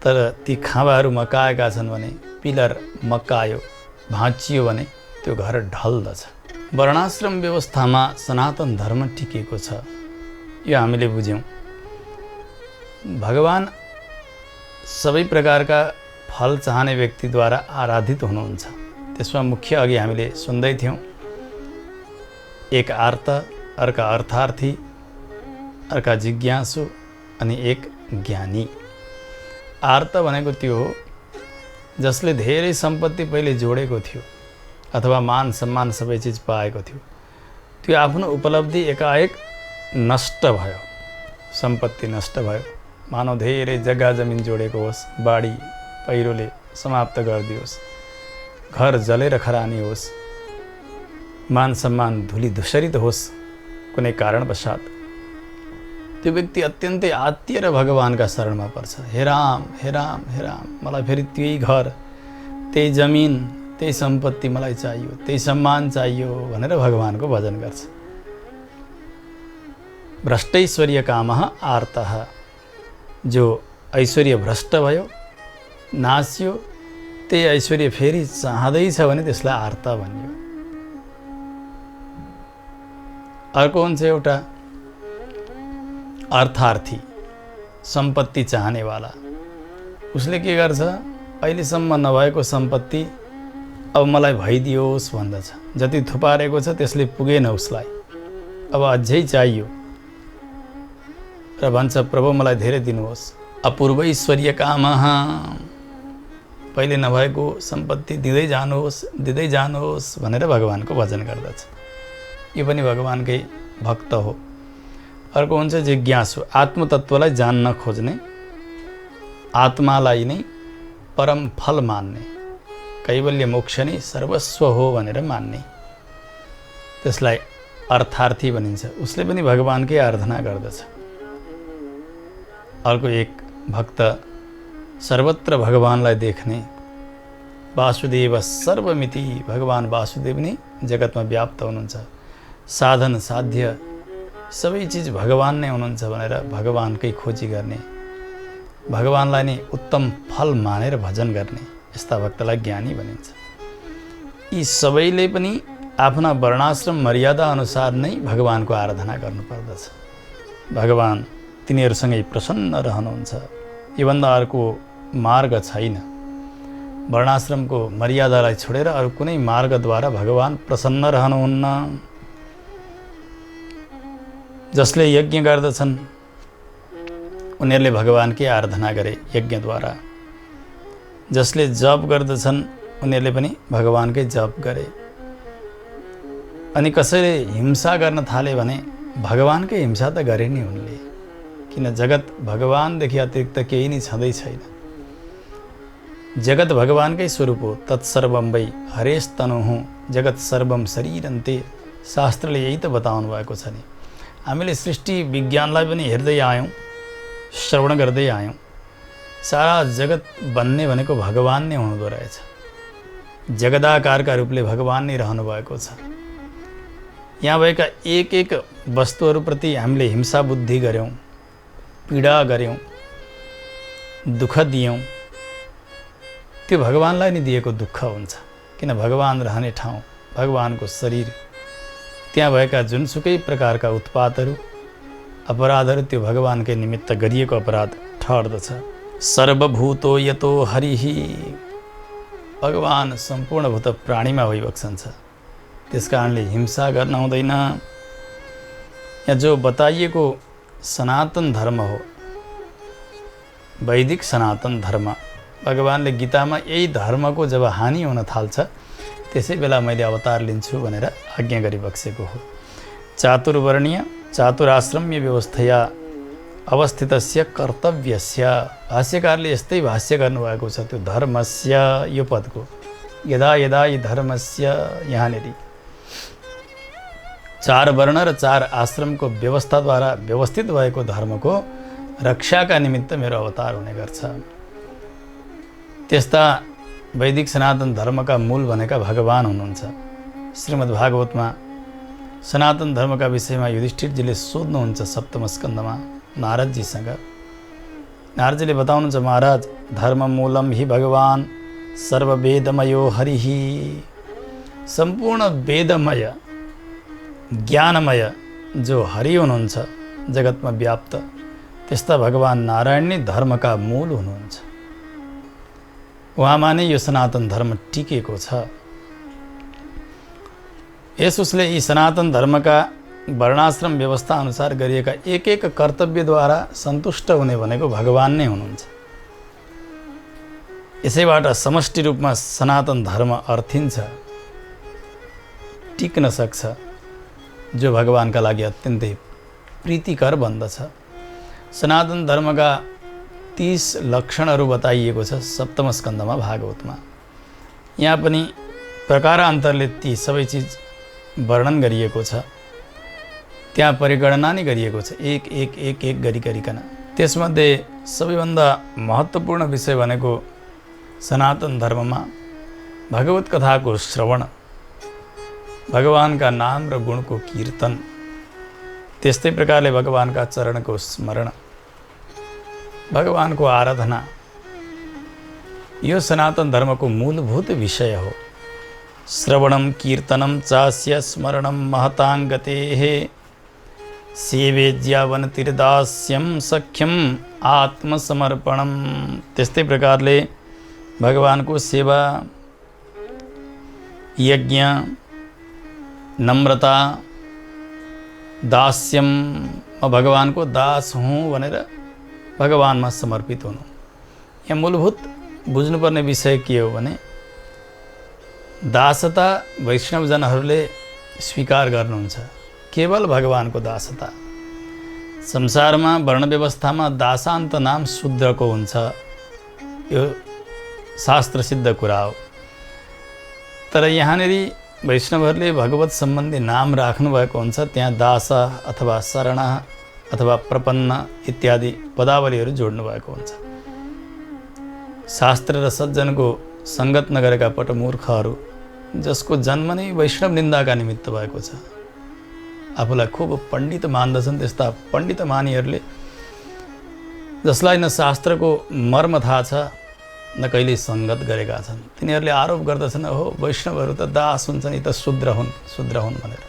तर ती खाँबाहरू मकाएका छन् भने, पिलर मकायो, भाँचियो भने त्यो घर ढल्दछ। वर्णाश्रम व्यवस्थामा सनातन धर्म टिकेको छ, यो हामीले बुझ्यौँ। भगवान सबै प्रकारका फल चाहने व्यक्तिद्वारा आराधित हुनुहुन्छ। त्यसमा मुख्य अघि हामीले सुन्दै थियौँ, एक आर्त, अर्का अर्थार्थी, अर्का जिज्ञासु अनि एक ज्ञानी। आर्त भनेको त्यो हो जसले धेरै सम्पत्ति पहिले जोडेको थियो अथवा मान सम्मान सबै चिज पाएको थियो, त्यो आफ्नो उपलब्धि एकाएक नष्ट भयो, सम्पत्ति नष्ट भयो। मानव धेरै जग्गा जमिन जोडेको होस्, बाढी पहिरोले समाप्त गरिदियोस्, घर जलेर खरानी होस्, मान सम्मान धुली धूसरित होस् कुनै कारणवशात, त्यो व्यक्ति अत्यन्तै आत्तीय र भगवानका शरणमा पर्छ। हे राम, हे राम, हे राम, मलाई फेरि त्यही घर, त्यही जमिन, त्यही सम्पत्ति मलाई चाहियो, त्यही सम्मान चाहियो भनेर भगवानको भजन गर्छ। भ्रष्टैश्वर्य कामः आर्तः, जो ऐश्वर्य भ्रष्ट भयो, नास्यो, त्यही ऐश्वर्य फेरि चाहँदैछ भने त्यसलाई आर्त भनियो। अर्को हुन्छ एउटा अर्थार्थी, सम्पत्ति चाहनेवाला। उसले के गर्छ, अहिलेसम्म नभएको सम्पत्ति अब मलाई भइदियोस् भन्दछ। जति थुपारेको छ त्यसले पुगेन उसलाई, अब अझै चाहियो र भन्छ प्रभु मलाई धेरै दिनुहोस्। अपूर्व ऐश्वर्य कामः, पहिले नभएको सम्पत्ति दिँदै जानुहोस् भनेर भगवानको भजन गर्दछ। यो पनि भगवानकै भक्त हो। अर्को हुन्छ जिज्ञासु, आत्मतत्त्वलाई जान्न खोज्ने, आत्मालाई नै परम फल मान्ने, कैवल्य मोक्ष नै सर्वस्व हो भनेर मान्ने, त्यसलाई अर्थार्थी भनिन्छ। उसले पनि भगवानकै आराधना गर्दछ। अर्को एक भक्त सर्वत्र भगवानलाई देख्ने, वासुदेव सर्वमिति, भगवान वासुदेव नै जगतमा व्याप्त हुनुहुन्छ, साधन साध्य सबै चिज भगवान नै हुनुहुन्छ भनेर भगवानकै खोजी गर्ने, भगवानलाई नै उत्तम फल मानेर भजन गर्ने, यस्ता भक्तलाई ज्ञानी भनिन्छ। यी सबैले पनि आफ्ना वर्णाश्रम मर्यादा अनुसार नै भगवानको आराधना गर्नुपर्दछ। भगवान तिनीहरूसँगै प्रसन्न रहनुहुन्छ। योभन्दा अर्को मार्ग छैन। वर्णाश्रमको मर्यादालाई छोडेर अरू कुनै मार्गद्वारा भगवान प्रसन्न रहनुहुन्न। जसले यज्ञ गर्दछन् उनीहरूले भगवानकै आराधना गरे यज्ञद्वारा, जसले जप गर्दछन् उनीहरूले पनि भगवानकै जप गरे। अनि कसैले हिंसा गर्न थाले भने भगवानकै हिंसा त गरे नि उनले, किन जगत भगवानदेखि अतिरिक्त केही नै छँदै छैन। जगत भगवानकै स्वरूप हो। तत्सर्वम वै हरेस्तनुः जगत सर्वम शरीरन्ते, शास्त्रले यही त बताउनु भएको छ नि। हामीले सृष्टि विज्ञानलाई पनि हेर्दै आयौँ, श्रवण गर्दै आयौँ। सारा जगत बन्ने भनेको भगवान नै हुँदो रहेछ। जगदाकारका रूपले भगवान नै रहनु भएको छ। यहाँ भएका एक एक वस्तुहरूप्रति हामीले हिंसा बुद्धि गऱ्यौँ, पीडा गऱ्यौँ, दुःख दियौँ, त्यो भगवानलाई नै दिएको दुःख हुन्छ। किन भगवान रहने ठाउँ, भगवानको शरीर, त्यहाँ भएका जुनसुकै प्रकारका उत्पातहरू, अपराधहरू त्यो भगवानकै निमित्त गरिएको अपराध ठहर्दछ। सर्वभूतो यतो हरिः, भगवान सम्पूर्ण भूत प्राणीमा भइबक्सन्छ। त्यस कारणले हिंसा गर्न हुँदैन। यहाँ जो बताइएको सनातन धर्म हो, वैदिक सनातन धर्म, भगवानले गीतामा यही धर्मको जब हानि हुन थाल्छ त्यसै बेला मैले अवतार लिन्छु भनेर आज्ञा गरिबक्सेको हो। चातुर्वर्णीय चातुराश्रम्य व्यवस्थया अवस्थितस्य कर्तव्यस्य, भाष्यकारले यस्तै भाष्य गर्नुभएको छ त्यो धर्मस्य यो पदको। यदा यदा यी धर्मस्य, यहाँनिर 4 वर्ण र 4 आश्रमको व्यवस्थाद्वारा व्यवस्थित भएको धर्मको रक्षाका निमित्त मेरो अवतार हुने गर्छ। त्यस्ता वैदिक सनातन धर्मका मूल भनेका भगवान हुनुहुन्छ। श्रीमद् भागवतमा सनातन धर्मका विषयमा युधिष्ठिरजीले सोध्नुहुन्छ सप्तम स्कन्धमा नारदजीसँग। नारदजीले बताउनुहुन्छ, महाराज धर्म मूलम हि भगवान सर्ववेदमयो हरिहि। सम्पूर्ण वेदमय ज्ञानमय जो हरि हुनुहुन्छ जगतमा व्याप्त, त्यस्ता भगवान नारायण नै धर्मका मूल हुनुहुन्छ। उहाँमा नै यो सनातन धर्म टिकेको छ। यस उसले यी सनातन धर्मका वर्णाश्रम व्यवस्था अनुसार गरिएका एक एक कर्तव्यद्वारा सन्तुष्ट हुने भनेको भगवान नै हुनुहुन्छ। यसैबाट समष्टि रूपमा सनातन धर्म अर्थिन्छ, टिक्न सक्छ, जो भगवानका लागि अत्यन्तै प्रीतिकर बन्दछ। सनातन धर्मका 30 लक्षणहरू बताइएको छ सप्तम स्कन्धमा भागवतमा। यहाँ पनि प्रकारान्तरले ती सबै चिज वर्णन गरिएको छ। त्यहाँ परिगणना नै गरिएको छ, एक एक एक एक गरिकन। त्यसमध्ये सबैभन्दा महत्त्वपूर्ण विषय भनेको सनातन धर्ममा भगवत कथाको श्रवण, भगवानका नाम र गुणको कीर्तन, त्यस्तै प्रकारले भगवानका चरणको स्मरण, भगवानको आराधना, यो सनातन धर्मको मूलभूत विषय हो। श्रवणम कीर्तनम चास्य स्मरणम महताङ्गतेः सेवेज्यावनतिर्दास्यम सख्यम आत्मसमर्पणम। त्यस्तै प्रकारले भगवानको सेवा, यज्ञ, नम्रता, दास्यम, म भगवानको दास हुँ भनेर भगवानमा समर्पित हुनु। यहाँ मूलभूत बुझ्नुपर्ने विषय के हो भने दासता वैष्णवजनहरूले स्वीकार गर्नुहुन्छ, केवल भगवानको दासता। संसारमा वर्ण व्यवस्थामा दासान्त नाम शूद्रको हुन्छ, यो शास्त्र सिद्ध कुरा हो। तर यहाँनिर वैष्णवहरूले भगवत सम्बन्धी नाम राख्नुभएको हुन्छ, त्यहाँ दास अथवा शरण अथवा प्रपन्न इत्यादि पदावलीहरू जोड्नुभएको हुन्छ। शास्त्र र सज्जनको सङ्गत नगरेका पटमूर्खहरू, जसको जन्म नै वैष्णव निन्दाका निमित्त भएको छ, आफूलाई खूब पण्डित मान्दछन्, त्यस्ता पण्डित मानिहरूले जसलाई न शास्त्रको मर्म थाहा छ न कहिले सङ्गत गरेका छन्, तिनीहरूले आरोप गर्दछन्, हो वैष्णवहरू त दास हुन्छन्, यी त शूद्र हुन् भनेर।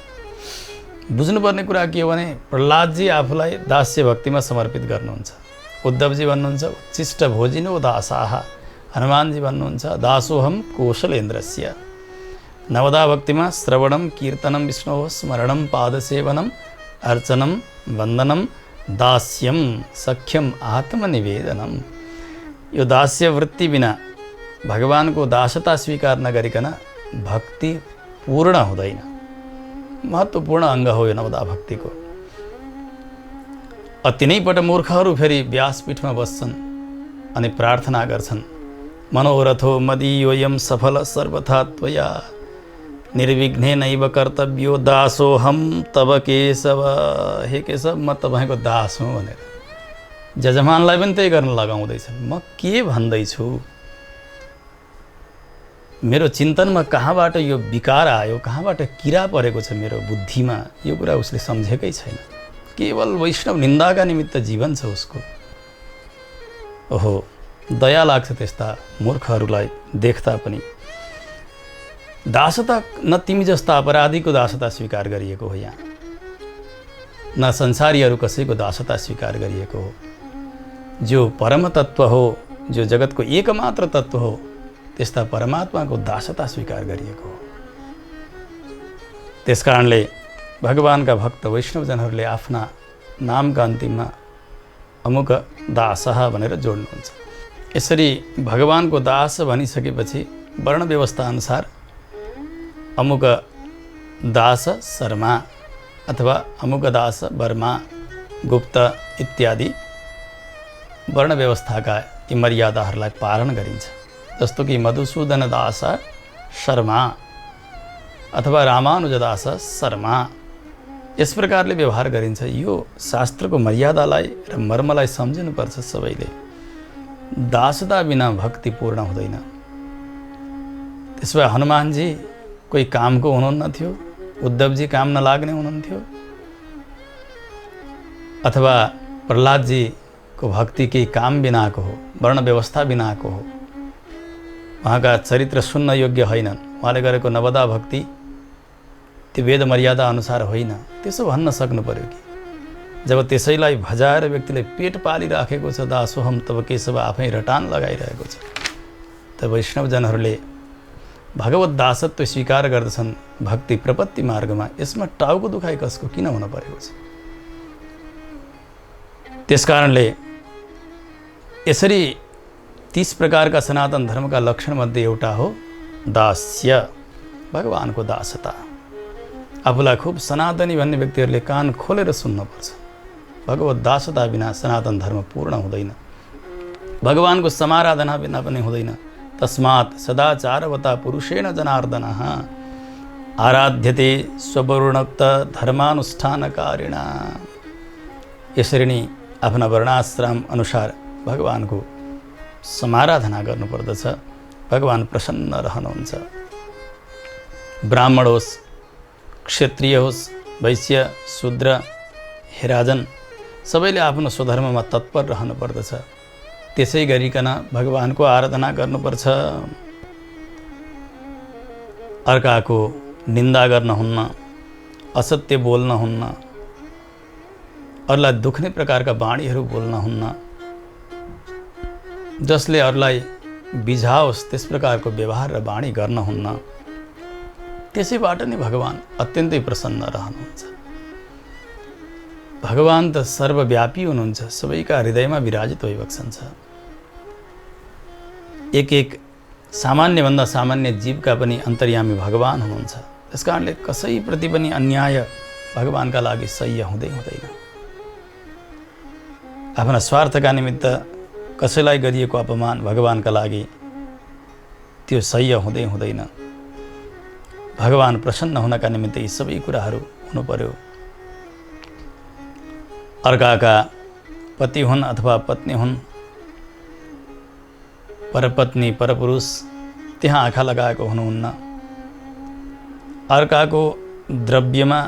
बुझ्नुपर्ने कुरा के हो भने प्रहलादजी आफूलाई दास्य भक्तिमा समर्पित गर्नुहुन्छ। उद्धवजी भन्नुहुन्छ उच्छिष्ट भोजिनो दासाः। हनुमानजी भन्नुहुन्छ दासोहम कौशलेन्द्रस्य। नवदा भक्तिमा श्रवणम कीर्तनम विष्णोः स्मरणम पादसेवनम अर्चनम वन्दनम दास्यम सख्यम आत्मनिवेदनम। यो दास्य वृत्ति बिना भगवानको दासता स्वीकार नगरिकन भक्ति पूर्ण हुँदैन। महत्त्वपूर्ण अङ्ग हो यो नवदा भक्तिको। अति नै पटमूर्खहरू फेरि व्यासपीठमा बस्छन् अनि प्रार्थना गर्छन्, मनोरथो मदीयोऽयं सफल सर्वथा त्वया निर्विघ्नेनैव कर्तव्यो दासोऽहं तव केशव। हे केशव, म तपाईँको दास हुँ भनेर जजमानलाई पनि त्यही गर्न लगाउँदैछन्। म के भन्दैछु, मेरो चिन्तनमा कहाँबाट यो विकार आयो, कहाँबाट किरा परेको छ मेरो बुद्धिमा, यो कुरा उसले सम्झेकै छैन। केवल वैष्णव निन्दाका निमित्त जीवन छ उसको। ओहो, दया लाग्छ त्यस्ता मूर्खहरूलाई देख्दा पनि। दासता न तिमी जस्ता अपराधीको दासता स्वीकार गरिएको हो यहाँ, न संसारीहरू कसैको दासता स्वीकार गरिएको हो। जो परम तत्व हो, जो जगतको एकमात्र तत्व हो, त्यस्ता परमात्माको दासता स्वीकार गरिएको हो। त्यसकारणले भगवानका भक्त वैष्णवजनहरूले आफ्ना नामका अन्तिममा अमुक दासः भनेर जोड्नुहुन्छ। यसरी भगवानको दास भनिसकेपछि वर्ण व्यवस्था अनुसार अमुक दास शर्मा अथवा अमुक दास वर्मा, गुप्त इत्यादि वर्ण व्यवस्थाका यी मर्यादाहरूलाई पालन गरिन्छ। जस्तो कि मधुसूदन दास शर्मा अथवा रामानुजदास शर्मा, यस प्रकारले व्यवहार गरिन्छ। यो शास्त्रको मर्यादालाई र मर्मलाई सम्झिनुपर्छ सबैले। दासता बिना भक्ति पूर्ण हुँदैन। त्यसो भए हनुमानजी कोही कामको हुनुहुन्न थियो, उद्धवजी काम नलाग्ने हुनुहुन्थ्यो, अथवा प्रहलादजी को भक्ति केही काम बिनाको हो, वर्ण व्यवस्था बिनाको हो, उहाँका चरित्र सुन्न योग्य होइनन्, उहाँले गरेको नवदा भक्ति त्यो वेद मर्यादा अनुसार होइन, त्यसो भन्न सक्नु पर्यो कि जब त्यसैलाई भजाएर व्यक्तिले पेट पालिराखेको छ, दासोहम तब केशव आफै रटान लगाइरहेको छ, त वैष्णवजनहरूले भगवत दासत्व स्वीकार गर्दछन् भक्ति प्रपत्ति मार्गमा। यसमा टाउको दुखाइ कसको किन हुन परेको छ? त्यसकारणले यसरी 30 प्रकारका सनातन धर्मका लक्षणमध्ये एउटा हो दास्य, भगवानको दासता। आफूलाई खूब सनातनी भन्ने व्यक्तिहरूले कान खोलेर सुन्नुपर्छ। भगवत दासता बिना सनातन धर्म पूर्ण हुँदैन, भगवानको समाराधना बिना पनि हुँदैन। तस्मात् सदाचारवता पुरुषेण जनार्दन आराध्यते स्ववर्णोक्त धर्मानुष्ठानकारिणा। यसरी नै आफ्ना वर्णाश्रम अनुसार भगवानको समाराधना गर्नुपर्दछ। भगवान प्रसन्न रहनुहुन्छ। ब्राह्मण होस्, क्षत्रिय होस्, वैश्य, शूद्र, हे राजन, सबैले आफ्नो स्वधर्ममा तत्पर रहनुपर्दछ। त्यसै गरिकन भगवानको आराधना गर्नुपर्छ। अर्काको निन्दा गर्न हुन्न, असत्य बोल्न हुन्न, अरूलाई दुख्ने प्रकारका बाणीहरू बोल्न हुन्न, जसले अरूलाई बिझाओस् त्यस प्रकारको व्यवहार र बाणी गर्न हुन्न। त्यसैबाट नै भगवान अत्यन्तै प्रसन्न रहनुहुन्छ। भगवान त सर्वव्यापी हुनुहुन्छ, सबैका हृदयमा विराजित भइबस्छन्। एक सामान्यभन्दा सामान्य जीवका पनि अन्तर्यामी भगवान हुनुहुन्छ। त्यसकारणले कसैप्रति पनि अन्याय भगवानका लागि सह्य हुँदैन। आफ्ना स्वार्थका निमित्त कसैलाई गरिएको अपमान भगवानका लागि त्यो सह्य हुँदैन। भगवान प्रसन्न हुनका निमित्त यी सबै कुराहरू हुनु पर्यो। अर्काका पति हुन् अथवा पत्नी हुन्, परपत्नी परपुरुष, त्यहाँ आँखा लगाएको हुनुहुन्न। अर्काको द्रव्यमा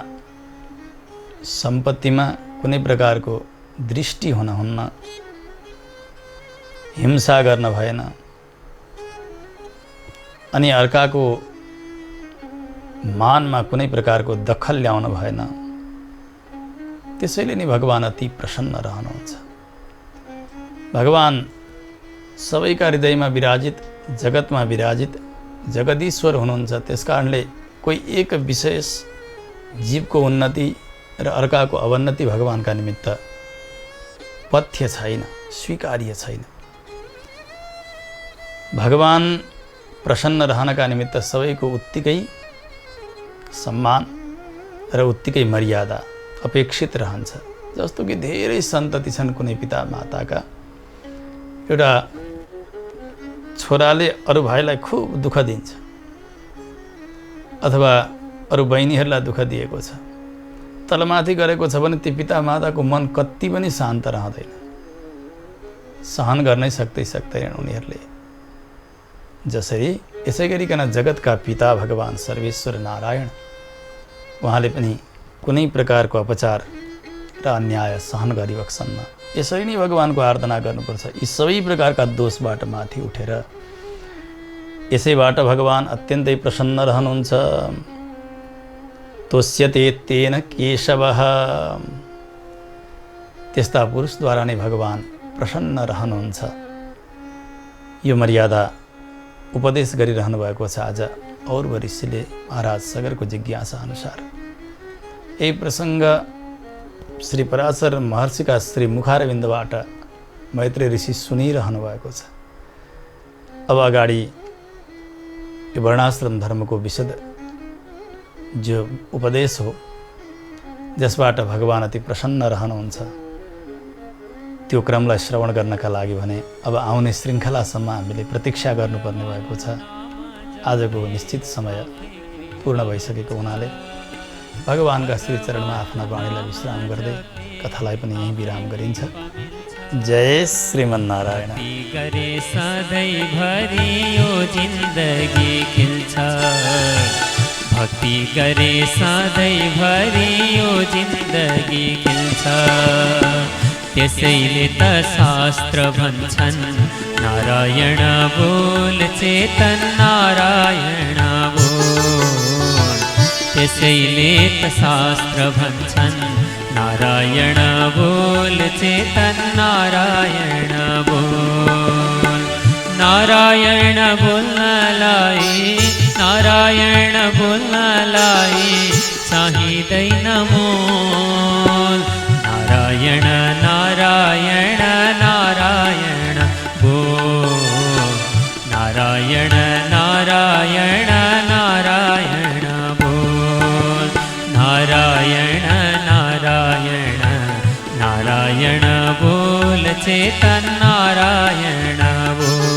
सम्पत्तिमा कुनै प्रकारको दृष्टि हुनुहुन्न। हिंसा गर्न भएन। अनि अर्काको मानमा कुनै प्रकारको दखल ल्याउन भएन। त्यसैले नै भगवान अति प्रसन्न रहनुहुन्छ। भगवान सबैका हृदयमा विराजित, जगतमा विराजित जगदीश्वर हुनुहुन्छ। त्यसकारणले कोही एक विशेष जीवको उन्नति र अर्काको अवन्नति भगवानका निमित्त पथ्य छैन, स्वीकार्य छैन। भगवान प्रसन्न रहनका निमित्त सबैको उत्तिकै सम्मान र उत्तिकै मर्यादा अपेक्षित रहन्छ। जस्तो कि धेरै सन्तति छन् कुनै पिता माताका, एउटा छोराले अरू भाइलाई खुब दुःख दिन्छ अथवा अरू बहिनीहरूलाई दुःख दिएको छ, तलमाथि गरेको छ भने त्यो पिता माताको मन कति पनि शान्त रहँदैन, सहन गर्नै सक्दैनन् उनीहरूले। जसरी यसै गरिकन जगतका पिता भगवान सर्वेश्वर नारायण, उहाँले पनि कुनै प्रकारको अपचार र अन्याय सहन गरिबक्सन्न। यसरी नै भगवानको आराधना गर्नुपर्छ। यी सबै प्रकारका दोषबाट माथि उठेर यसैबाट भगवान अत्यन्तै प्रसन्न रहनुहुन्छ। तोष्यते तेन केशवः, त्यस्ता पुरुषद्वारा नै भगवान प्रसन्न रहनुहुन्छ। यो मर्यादा उपदेश गरिरहनु भएको छ आज औरव ऋषिले महाराज सगरको जिज्ञासा अनुसार। यही प्रसङ्ग श्री पराशर महर्षिका श्री मुखारविन्दबाट मैत्रेय ऋषि सुनिरहनु भएको छ। अब अगाडि यो वर्णाश्रम धर्मको विशद जो उपदेश हो, जसबाट भगवान अति प्रसन्न रहनुहुन्छ, त्यो क्रमलाई श्रवण गर्नका लागि भने अब आउने श्रृङ्खलासम्म हामीले प्रतीक्षा गर्नुपर्ने भएको छ। आजको निश्चित समय पूर्ण भइसकेको हुनाले भगवानका श्री चरणमा आफ्ना वाणीलाई विश्राम गर्दै कथालाई पनि यहीँ विराम गरिन्छ। जय श्रीमन्नारायण। करे सधैँभरि यो जिन्दगी खिल्छ, भक्ति करे सधैँभरि यो जिन्दगी खिल्छ। त्यसैले त शास्त्र भन्छन् नारायण बोल चेतन नारायण बोल। त्यसैले त शास्त्र भन्छन् नारायण बोल चेतन नारायण बोल। नारायण बोल्नलाई नारायण बोल्नलाई चाहिँदैन मोल। नारायण नारायण नारायण बोल। नारायण नारायण नारायण बोल। नारायण नारायण नारायण बोल चेतन नारायण बोल।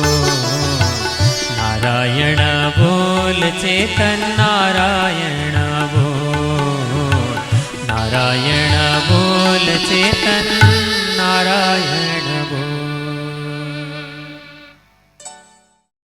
नारायण बोल चेतन नारायण बोल। नारायण बोल चेतन नारायण